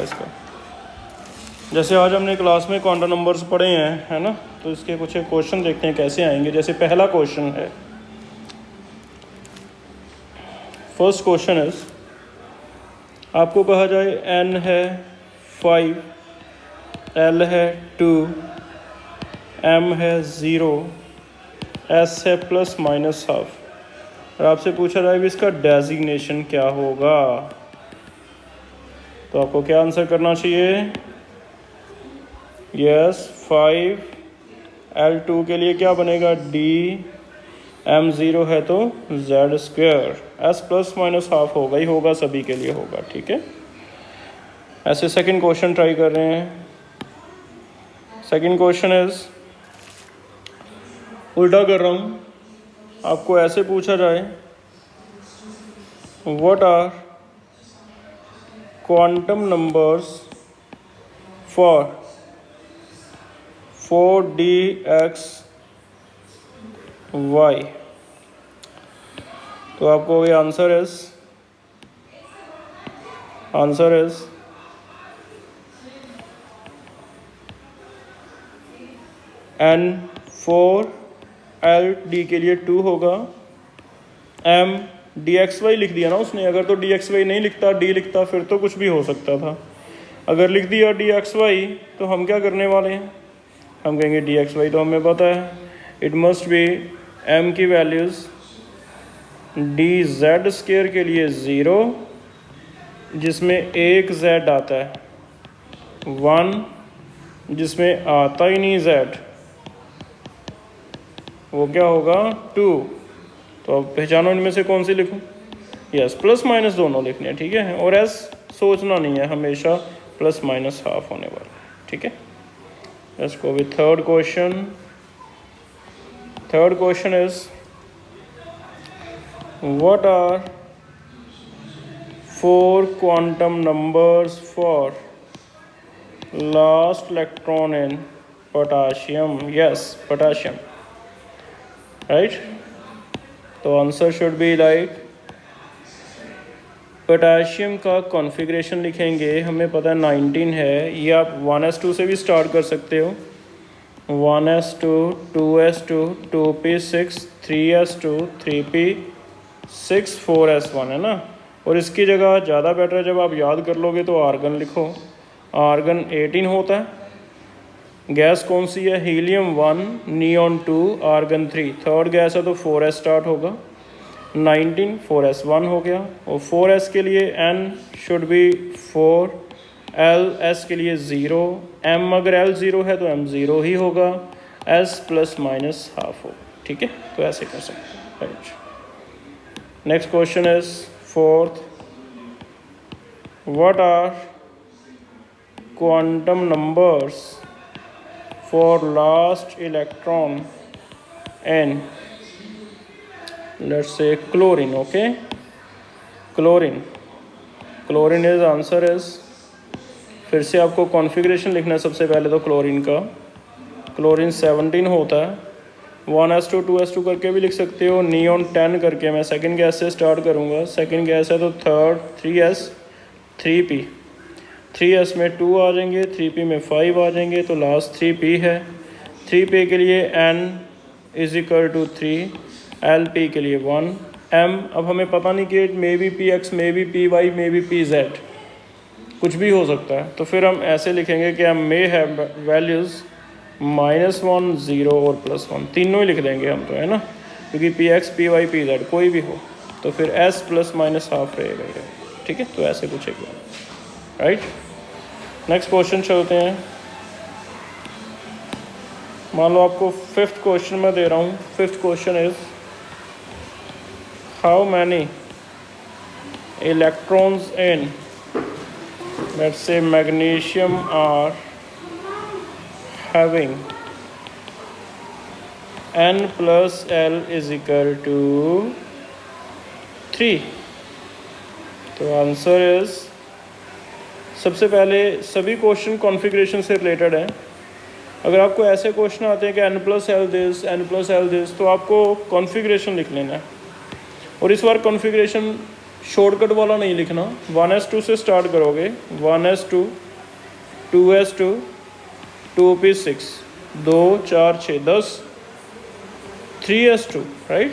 इसका। जैसे आज हमने क्लास में क्वांटम नंबर्स पढ़े हैं, है ना, तो इसके कुछ एक क्वेश्चन देखते हैं कैसे आएंगे। जैसे पहला क्वेश्चन है, फर्स्ट क्वेश्चन इज, आपको कहा जाए n है 5, l है 2, m है 0, s है प्लस माइनस हाफ, और आपसे पूछा जाए भी इसका डेजिग्नेशन क्या होगा, तो आपको क्या आंसर करना चाहिए? यस, 5 l2 के लिए क्या बनेगा? d, m0 है तो z², s plus minus half होगा ही होगा, सभी के लिए होगा। ठीक है, ऐसे सेकंड क्वेश्चन ट्राई कर रहे हैं। सेकंड क्वेश्चन इज, उल्टा कर रहा हूँ, आपको ऐसे पूछा जाए, what are quantum numbers for 4dxy, तो आपको ये answer is n 4l d के लिए 2 होगा, m dxy लिख दिया ना उसने, अगर तो dxy नहीं लिखता d लिखता फिर तो कुछ भी हो सकता था। अगर लिख दिया dxy तो हम क्या करने वाले हैं? हम कहेंगे dxy तो हमें पता है, इट मस्ट बी m की वैल्यूज़ dz² के लिए 0, जिसमें एक z आता है, 1 जिसमें आता ही नहीं z, वो क्या होगा? 2। तो अब पहचानो इनमें से कौन सी लिखूं? यस, प्लस माइनस दोनों लिखने हैं, ठीक है, और एस सोचना नहीं है, हमेशा प्लस माइनस हाफ होने वाला है। ठीक है, let's go with third question. Third question is, what are 4 quantum numbers for last electron in potassium? Yes, potassium, right. तो answer should be like, potassium का कॉन्फ़िगरेशन लिखेंगे, हमें पता है 19 है, ये आप 1s2 से भी स्टार्ट कर सकते हो, 1s2, 2s2, 2p6, 3s2, 3p6, 4s1 है ना। और इसकी जगह ज़्यादा बेटर है, जब आप याद कर लोगे तो आर्गन लिखो, आर्गन 18 होता है। गैस कौन सी है? Helium 1, neon 2, argon 3। Third gas है तो 4s स्टार्ट होगा, 19 4s1 हो गया, और 4s के लिए n should be 4, l s के लिए 0, m अगर l 0 है तो m 0 ही होगा, s प्लस माइनस हाफ हो। ठीक है, तो ऐसे कर सकते हैं, right. Next question is fourth, what are quantum numbers for last electron in, let's say, chlorine. Okay, chlorine is answer is, फिर से आपको कॉन्फ़िगरेशन लिखना है सबसे पहले तो क्लोरीन का। क्लोरीन 17 होता है, 1s2 2s2 करके भी लिख सकते हो, नियॉन 10 करके। मैं सेकंड गैस से स्टार्ट करूँगा, सेकंड गैस है तो थर्ड 3s 3p, 3s में 2 आ जाएंगे, 3p में 5 आ जाएंगे, तो लास्ट 3p है। 3p के लिए n = 3, lp के लिए 1, m अब हमें पता नहीं कि may be px, may be py, may be pz, कुछ भी हो सकता है, तो फिर हम ऐसे लिखेंगे कि m may have वैल्यूज़ -1, 0 और +1, तीनों ही लिख देंगे हम तो, है ना, क्योंकि px, py, pz कोई भी हो, तो फिर s प्लस माइनस हाफ रहेगा। ठीक है, तो ऐसे पूछेगा, राइट। नेक्स्ट क्वेश्चन चलते हैं। मान लो आपको फिफ्थ क्वेश्चन मैं दे रहा हूँ। Fifth question is, how many electrons in, let's say, magnesium are having n + l = 3। तो आंसर इज, सबसे पहले सभी क्वेश्चन कॉन्फ़िगरेशन से रिलेटेड हैं। अगर आपको ऐसे क्वेश्चन आते हैं कि n + l this, n + l this, तो आपको कॉन्फ़िगरेशन लिख लेना है। और इस बार कॉन्फ़िगरेशन शॉर्टकट वाला नहीं लिखना, 1s2 से स्टार्ट करोगे, 1s2, 2s2, 2p6, 2 4 6 10, 3s2, right.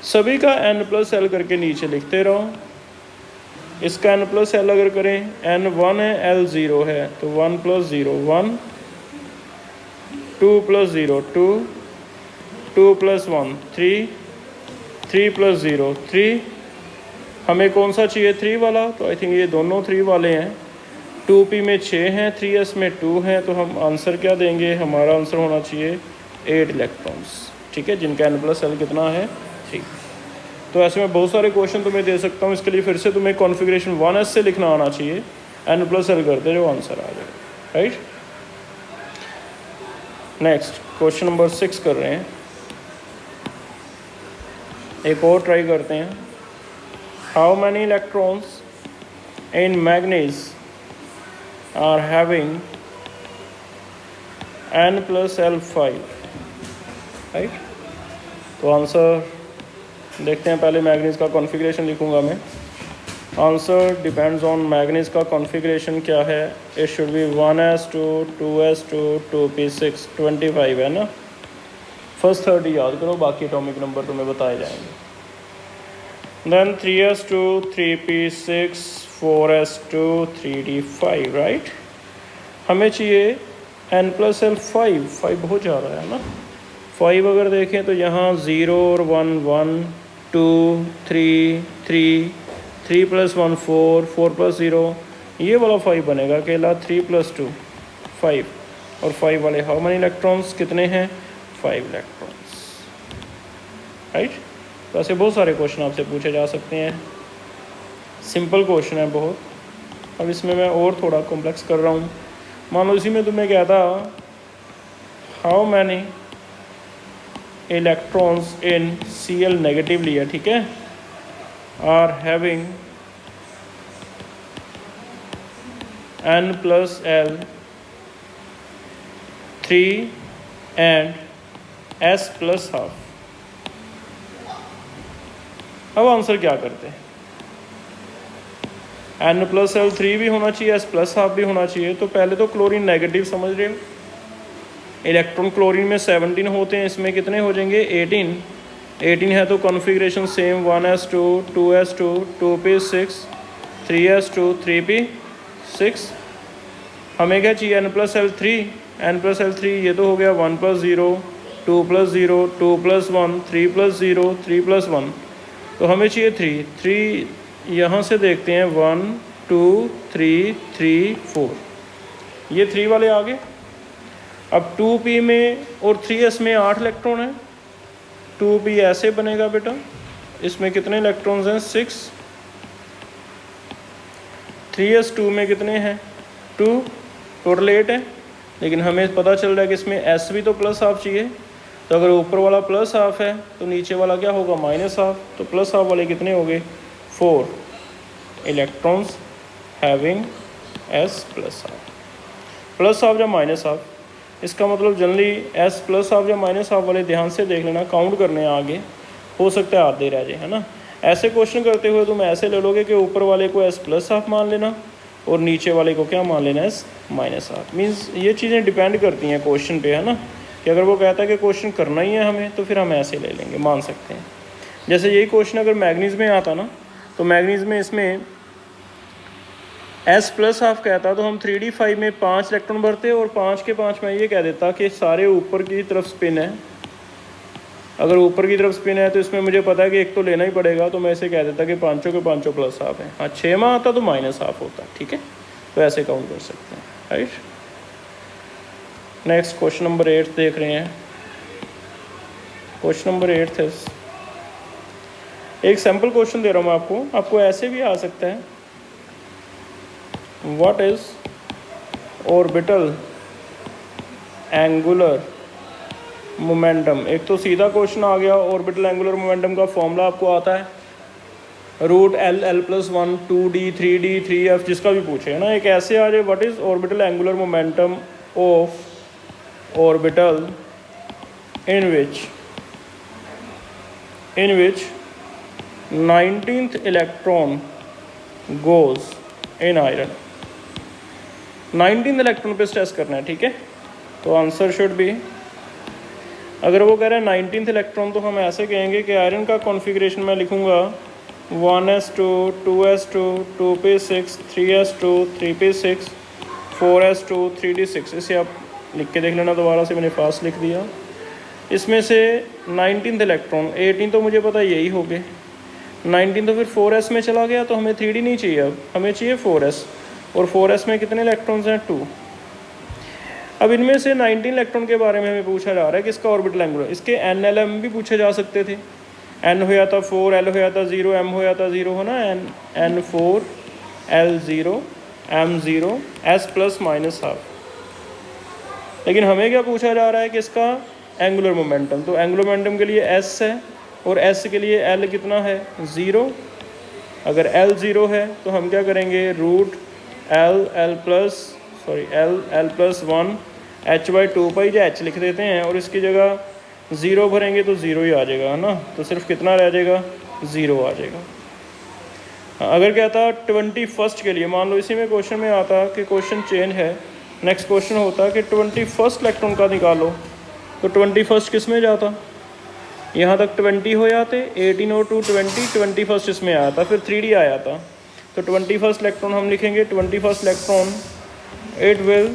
सभी का n+l करके नीचे लिखते रहो। इसका n+l अगर करें, n1 है, l0 है, तो 1 + 0 1, 2 + 0 2, 2 + 1 3, 3 + 0 3। हमें कौन सा चाहिए, 3 वाला, तो आई थिंक ये दोनों 3 वाले हैं। 2p में 6 हैं, 3s में 2 हैं, तो हम आंसर क्या देंगे, हमारा आंसर होना चाहिए 8 इलेक्ट्रॉन्स, ठीक है, जिनका n+l कितना है, 3। तो ऐसे में बहुत सारे क्वेश्चन तुम्हें दे सकता हूँ। इसके लिए फिर से तुम्हें कॉन्फ़िगरेशन 1s से लिखना आना चाहिए, n+l करते जो आंसर आ जाए, राइट। नेक्स्ट क्वेश्चन नंबर 6 कर रहे हैं, एक और ट्राई करते हैं। How many electrons in manganese are having n+l5, right. तो आंसर देखते हैं, पहले मैग्नीज का कॉन्फ़िगरेशन लिखूंगा मैं। आंसर डिपेंड्स ऑन मैग्नीज का कॉन्फ़िगरेशन क्या है, it should be 1s2, 2s2, 2p6, 25 है ना। फर्स्ट 30 याद करो, बाकी एटॉमिक नंबर तुम्हें बताए जाएंगे। Then 3s2, 3p6, 4s2, 3d5, right. हमें चाहिए n+l5, 5 बहुत ज़्यादा है ना। 5 अगर देखें तो यहाँ 0 और 1 1, 2 3 3, 3 + 1 4, 4 + 0, ये वाला 5 बनेगा अकेला, 3 + 2 5, और 5 वाले हाउ मैनी इलेक्ट्रॉन्स कितने हैं, 5 इलेक्ट्रॉन्स, राइट। तो ऐसे बहुत सारे क्वेश्चन आपसे पूछे जा सकते हैं, सिंपल क्वेश्चन है बहुत। अब इसमें मैं और थोड़ा कॉम्प्लेक्स कर रहा हूँ। मान लो इसी में तुम्हें कहता how many electrons in Cl negative लिया, ठीक है, are having n+l 3 and s+½ अब आंसर क्या करते हैं, n+l 3 भी होना चाहिए, s+½ भी होना चाहिए। तो पहले तो क्लोरीन नेगेटिव समझ रहे हो, इलेक्ट्रॉन क्लोरीन में 17 होते हैं, इसमें कितने हो जाएंगे, 18 है। तो configuration same, 1s2, 2s2, 2p6, 3s2, 3p6। हमें क्या चाहिए, n+l 3, ये तो हो गया 1 + 0, 2 + 0, 2 + 1, 3 + 0, 3 + 1, तो हमें चाहिए 3। यहाँ से देखते हैं 1 2 3 3 4, ये 3 वाले आ गए। अब 2p में और 3s में 8 इलेक्ट्रॉन है, 2p ऐसे बनेगा बेटा, इसमें कितने इलेक्ट्रॉन्स हैं, 6। 3s2 में कितने हैं, 2, टोटल 8 है। लेकिन हमें पता चल रहा है कि इसमें s भी तो +½ चाहिए, तो अगर ऊपर वाला +½ है तो नीचे वाला क्या होगा, -½ तो +½ वाले कितने हो गए, 4 इलेक्ट्रॉन्स हैविंग s+½ +½ या -½ इसका मतलब जनरली s+½ या -½ वाले ध्यान से देख लेना, काउंट करने आगे, हो सकता है आधे रह जाए, है ना। ऐसे क्वेश्चन करते हुए तुम ऐसे ले लोगे कि ऊपर वाले को s+½ मान लेना और नीचे वाले को क्या मान लेना, s-½ मीन्स ये चीज़ें डिपेंड करती हैं क्वेश्चन पे, है ना, कि अगर वो कहता है कि क्वेश्चन करना ही है हमें, तो फिर हम ऐसे ले लेंगे, मान सकते हैं। जैसे यही क्वेश्चन अगर मैग्नीज में आता ना, तो मैग्नीज में इसमें s+½ कहता तो हम 3d5 में 5 इलेक्ट्रॉन भरते और 5 के 5 मैं ये कह देता कि सारे ऊपर की तरफ स्पिन है। अगर ऊपर की तरफ स्पिन है तो इसमें मुझे पता है कि एक तो लेना ही पड़ेगा, तो मैं ऐसे कह देता कि 5 के 5 +½ है। हाँ, 6 में आता तो -½ होता, ठीक है, तो ऐसे काउंट कर सकते हैं, राइट। नेक्स्ट क्वेश्चन नंबर 8 देख रहे हैं। क्वेश्चन नंबर 8 है, एक सैम्पल क्वेश्चन दे रहा हूँ मैं आपको ऐसे भी आ सकता है। What is orbital angular momentum. एक तो सीधा क्वेश्चन आ गया, ऑर्बिटल एंगुलर मोमेंटम का फॉर्मूला आपको आता है, √L L+1 2d 3d 3f, जिसका भी पूछे, है ना। एक ऐसे आ जाए, what is orbital angular momentum of orbital in which 19th electron goes in iron. 19th electron पे स्ट्रेस करना है, ठीक है। तो आंसर शुड बी, अगर वो कह रहे हैं 19th इलेक्ट्रॉन तो हम ऐसे कहेंगे कि आयरन का कॉन्फ़िगरेशन मैं लिखूँगा 1s2 2s2 2p6 3s2 3p6 4s2 3d6। इसे आप लिख के देख लेना दोबारा से, मैंने फास्ट लिख दिया। इसमें से 19th इलेक्ट्रॉन 18 तो मुझे पता यही हो गए, 19 तो फिर 4s में चला गया, तो हमें 3d नहीं चाहिए, अब हमें चाहिए 4s। और 4s में कितने इलेक्ट्रॉन्स हैं? 2। अब इनमें से 19 इलेक्ट्रॉन के बारे में हमें पूछा जा रहा है कि इसका ऑर्बिटल एंगुलर, इसके एन एल एम भी पूछे जा सकते थे। एन होया था 4, एल होया था 0, एम होया था 0, है ना। N 4 l 0 m 0 s plus minus half. लेकिन हमें क्या पूछा जा रहा है कि इसका एंगुलर मोमेंटम, तो एंगुलर मोमेंटम के लिए एस है और एस के लिए एल कितना है? 0। अगर एल 0 है तो हम क्या करेंगे? रूट एल प्लस 1 h/2 या h लिख देते हैं और इसकी जगह 0 भरेंगे तो 0 ही आ जाएगा, है ना। तो सिर्फ कितना रह जाएगा? 0 आ जाएगा। अगर कहता 21st के लिए, मान लो इसी में क्वेश्चन में आता कि क्वेश्चन चेंज है, नेक्स्ट क्वेश्चन होता कि 21st इलेक्ट्रॉन का निकालो, तो 21st किस में जाता? यहाँ तक 20 हो जाते, 18 और 2 20, 21st इसमें आया था, फिर 3d आया था। तो 21st इलेक्ट्रॉन हम लिखेंगे 21st electron it will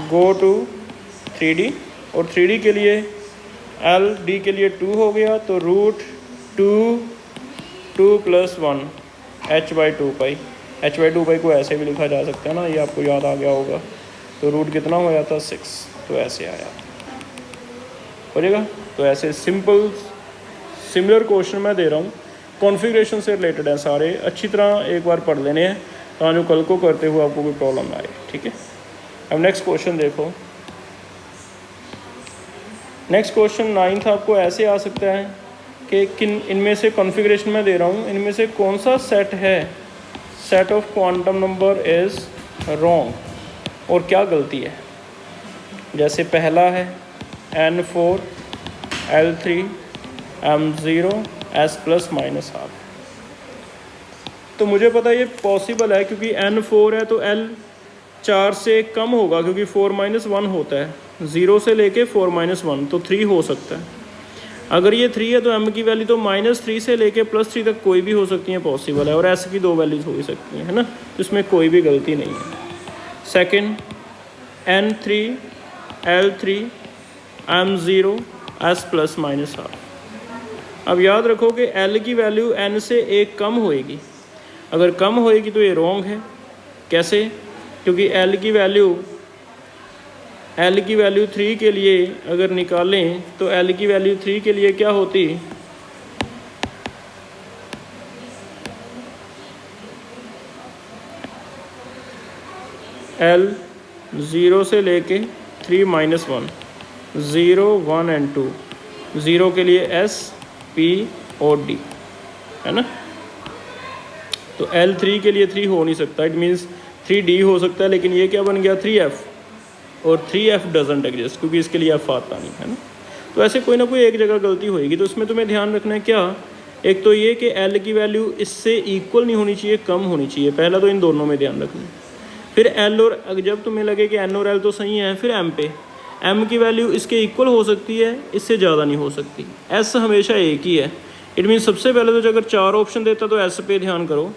go to 3d, और 3d के लिए एल डी के लिए 2 हो गया, तो रूट 2 प्लस 1 h/2 h/2 को ऐसे भी लिखा जा सकता है ना, ये आपको याद आ गया होगा। तो रूट कितना हो जाता? 6, तो ऐसे आया हो जाएगा। तो ऐसे सिमिलर क्वेश्चन मैं दे रहा हूँ, कॉन्फ़िगरेशन से रिलेटेड है सारे, अच्छी तरह एक बार पढ़ लेने हैं ताकि कल को करते हुए आपको कोई प्रॉब्लम ना आए, ठीक है। अब नेक्स्ट क्वेश्चन देखो। नेक्स्ट क्वेश्चन 9th आपको ऐसे आ सकता है कि किन इनमें से कॉन्फ़िगरेशन मैं दे रहा हूँ, इनमें से कौन सा सेट है, set of quantum number is wrong, और क्या गलती है। जैसे पहला है n4 l3 m0 s plus minus half. तो मुझे पता है ये पॉसिबल है क्योंकि n4 है तो l 4 से कम होगा, क्योंकि 4 - 1 होता है, 0 से लेके 4 - 1, तो 3 हो सकता है। अगर ये 3 है तो m की वैल्यू तो -3 से लेके +3 तक कोई भी हो सकती है, पॉसिबल है, और s की 2 वैल्यूज़ हो ही सकती हैं, है ना। तो इसमें कोई भी गलती नहीं है। Second n3 l3 m0 s plus minus half. अब याद रखो कि l की वैल्यू n से 1 कम होएगी, अगर कम होएगी तो ये रॉन्ग है। कैसे? क्योंकि l की वैल्यू 3 के लिए अगर निकालें तो l की वैल्यू 3 के लिए क्या होती? l 0 से लेके 3 - 1, 0 1 एंड 2, 0 के लिए s p और d, है ना। तो l 3 के लिए 3 हो नहीं सकता, इट मीन्स 3d हो सकता है, लेकिन ये क्या बन गया? 3f, और 3f डजेंट एग्जिस्ट क्योंकि इसके लिए f आता नहीं, है ना। तो ऐसे कोई ना कोई एक जगह गलती होएगी, तो इसमें तुम्हें ध्यान रखना है क्या, एक तो ये कि l की वैल्यू इससे इक्वल नहीं होनी चाहिए, कम होनी चाहिए, पहला तो इन दोनों में ध्यान रखना। फिर l और जब तुम्हें लगे कि n और l तो सही है, फिर m पे m की वैल्यू इसके इक्वल हो सकती है, इससे ज़्यादा नहीं हो सकती, s हमेशा एक ही है। इट मीन्स सबसे पहले तो अगर 4 ऑप्शन देता तो s पे ध्यान करो,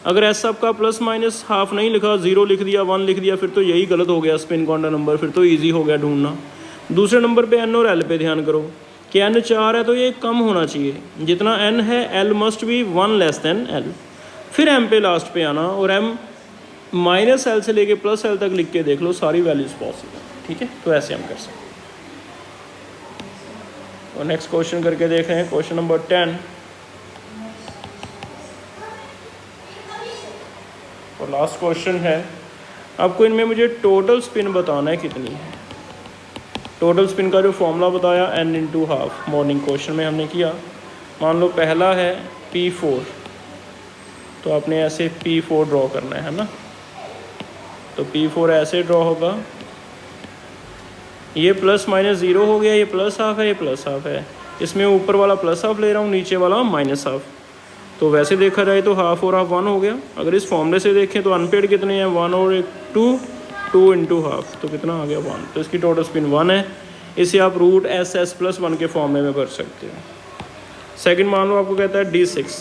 अगर s आपका प्लस माइनस हाफ नहीं लिखा, 0 लिख दिया, 1 लिख दिया, फिर तो यही गलत हो गया स्पिन क्वांटम नंबर, फिर तो ईजी हो गया ढूंढना। दूसरे नंबर पे n और l पे ध्यान करो कि n 4 है तो ये कम होना चाहिए, जितना n है l must be 1 less than l। फिर m पे लास्ट पे आना और m -l से लेके +l तक लिख के देख लो, सारी वैल्यूज पॉसिबल, ठीक है। तो ऐसे हम कर सकते हैं। और नेक्स्ट क्वेश्चन करके देख रहे हैं, क्वेश्चन नंबर 10 और लास्ट क्वेश्चन है। आपको इनमें मुझे टोटल स्पिन बताना है कितनी है। टोटल स्पिन का जो फॉर्मूला बताया n × हाफ, मॉर्निंग क्वेश्चन में हमने किया। मान लो पहला है P4, तो आपने ऐसे P4 ड्रॉ करना है ना। तो P4 ऐसे ड्रॉ होगा, ये ±0 हो गया, ये प्लस हाफ है, ये प्लस हाफ है, इसमें ऊपर वाला प्लस हाफ ले रहा हूँ, नीचे वाला माइनस हाफ। तो वैसे देखा जाए तो हाफ और हाफ 1 हो गया। अगर इस फॉर्मूले से देखें तो अनपेड कितने हैं, 1 और 2, 2 इंटू हाफ, तो कितना आ गया 1। तो इसकी टोटल स्पिन 1 है। इसे आप रूट एस एस प्लस 1 के फॉर्मूले में भर सकते हो। सेकंड मान लो आपको कहता है D6,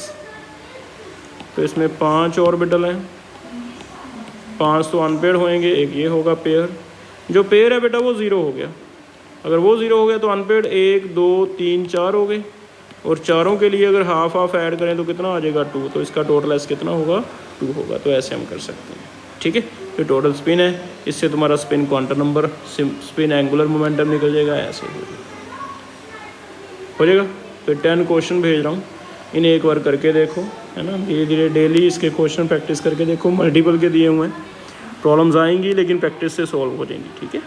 तो इसमें 5 ऑर्बिटल हैं, 5 तो अनपेड होएंगे, एक ये होगा पेयर। जो पेयर है बेटा वो 0 हो गया। अगर वो 0 हो गया तो अनपेड 1 2 3 4 हो गए, और चारों के लिए अगर हाफ हाफ ऐड करें तो कितना आ जाएगा 2। तो इसका टोटल एस कितना होगा, 2 होगा। तो ऐसे हम कर सकते हैं, ठीक है। तो टोटल स्पिन है, इससे तुम्हारा spin quantum number, spin angular momentum निकल जाएगा, ऐसे हो जाएगा। तो 10 क्वेश्चन भेज रहा हूँ, इन्हें एक बार करके देखो, है ना। धीरे धीरे डेली इसके क्वेश्चन प्रैक्टिस करके देखो। मल्टीपल के दिए हुए हैं, प्रॉब्लम्स आएंगी लेकिन प्रैक्टिस से सॉल्व हो जाएंगी, ठीक है।